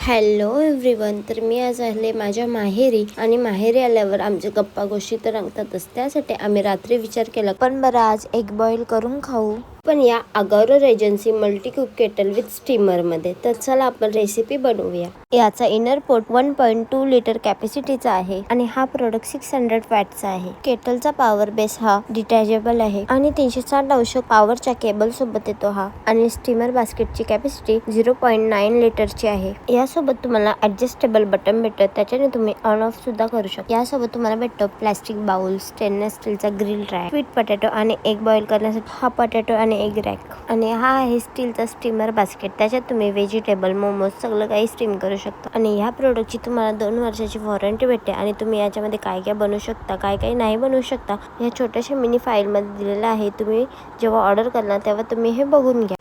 Hello everyone. तर मी आज आले माझ्या माहेरी आणि माहेरी आल्यावर आमच्या गप्पा गोष्टी तर रंगतातच. त्यासाठी आम्ही रात्री विचार केला पण बरं आज एग बॉईल करून खाऊ. पण या Agaro Regency multi cook kettle with steamer मध्ये. तर चला आपण रेसिपी बनवूया. याचा इनर पोर्ट 1.2 लिटर कॅपॅसिटीचा आहे आणि हा प्रोडक्ट 600 वॅटचा आहे. केटलचा पॉवर बेस हा डिटॅचेबल आहे आणि 360 अंश पॉवरच्या केबल सोबत येतो हा. आणि स्टीमर बास्केटची कॅपॅसिटी 0.9 लिटरची आहे. यासोबत तुम्हाला ऍडजस्टेबल बटन भेटतं, त्याच्याने तुम्ही ऑन ऑफ सुद्धा करू शकता. यासोबत तुम्हाला भेटतो प्लास्टिक बाउल, स्टेनलेस स्टीलचा ग्रिल रॅक, स्वीट पोटॅटो आणि एग बॉईल करण्यासाठी हा पोटॅटो आणि एग रॅक. आणि हा आहे स्टीलचा स्टीमर बास्केट. त्याच्यात तुम्ही व्हेजिटेबल, मोमोज सगळं काही स्टीम करू शकता. आणि ह्या प्रोडक्टची तुम्हाला 2 वर्षाची वॉरंटी भेटते. आणि तुम्ही याच्यामध्ये काय काय बनवू शकता, काय काय नाही बनवू शकता, या छोट्याशा मिनी फाईल मध्ये दिलेलं आहे. तुम्ही जेव्हा ऑर्डर करणार तेव्हा तुम्ही हे बघून घ्या.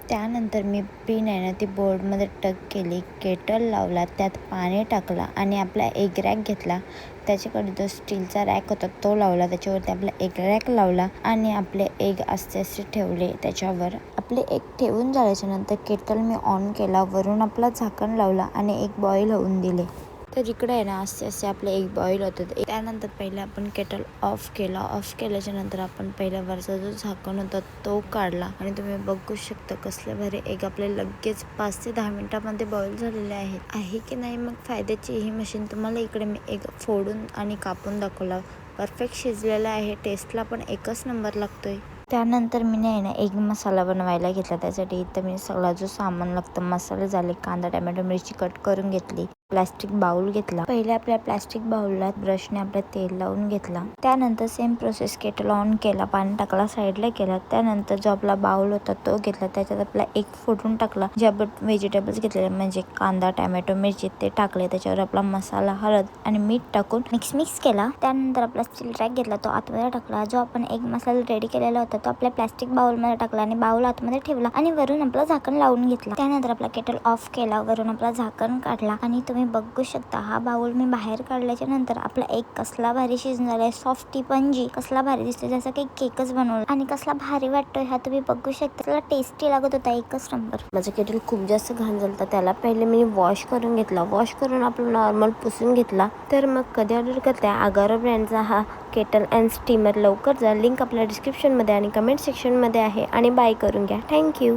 त्यानंतर मी पिन आहे ना ती बोर्डमध्ये टक केली, केटल लावला, त्यात पाणी टाकला आणि आपला एग रॅक घेतला. त्याच्याकडे जो स्टीलचा रॅक होता तो लावला, त्याच्यावरती आपला एग रॅक लावला आणि आपले एग असे ठेवले. त्याच्यावर आपले एग ठेवून झाल्याच्या नंतर केटल मी ऑन केला, वरून आपला झाकण लावला आणि एग बॉईल होऊन दिले. तर इकडे आहे ना असे आपले एग बॉईल होतात. त्यानंतर पहिले आपण केटल ऑफ केला. ऑफ केल्याच्या नंतर आपण पहिल्या वरचा जो झाकण होता तो काढला आणि तुम्ही बघू शकता कसले भारी एग आपले लगेच 5 ते 10 मिनिटांमध्ये बॉईल झालेले आहेत. आहे की नाही मग फायद्याची ही मशीन. तुम्हाला इकडे मी एग फोडून आणि कापून दाखवला. परफेक्ट शिजलेला आहे. टेस्टला पण एकच नंबर लागतोय. त्यानंतर मी आहे ना एग मसाला बनवायला घेतला. त्यासाठी इथं मी सगळा जो सामान लागतं, मसाले झाले, कांदा, टोमॅटो, मिरची कट करून घेतली. प्लास्टिक बाउल घेतला. पहिले आपल्या प्लास्टिक बाउलला ब्रशने आपलं तेल लावून घेतला. त्यानंतर सेम प्रोसेस केटल ऑन केला, पाणी टाकला, साईडला केला. त्यानंतर जो आपला बाउल होता तो घेतला, त्याच्यात आपला एग फोडून टाकला. जे आपण व्हेजिटेबल्स घेतलेले म्हणजे कांदा, टोमॅटो, मिरची ते टाकले. त्याच्यावर आपला मसाला, हळद आणि मीठ टाकून मिक्स केला. त्यानंतर आपला स्टील रॅक घेतला, तो आतमध्ये टाकला. जो आपण एग मसाला रेडी केलेला होता तो आपल्या प्लास्टिक बाउलमध्ये टाकला आणि बाउल आतमध्ये ठेवला आणि वरून आपलं झाकण लावून घेतला. त्यानंतर आपला केटल ऑफ केला, वरून आपला झाकण काढला आणि तुम्ही बघू शकता हा बाउल मी बाहेर काढल्याच्या नंतर आपला एग कसला भारी शिजून झालाय. सॉफ्टी पंजी कसला भारी दिसतोय, जसं काही केकच बनवला आणि कसला भारी वाटतोय हा तुम्ही बघू शकता. त्याला टेस्टी लागत होता एकच नंबर. माझं केटल खूप जास्त घाण झालं, त्याला पहिले मी वॉश करून घेतला. वॉश करून आपलं नॉर्मल पुसून घेतला. तर मग कधी ऑर्डर करताय अगारो ब्रँडचा हा केटल अँड स्टीमर लवकर जा. लिंक आपल्या डिस्क्रिप्शन मध्ये आणि कमेंट सेक्शन मध्ये आहे आणि बाय करून घ्या. थँक्यू.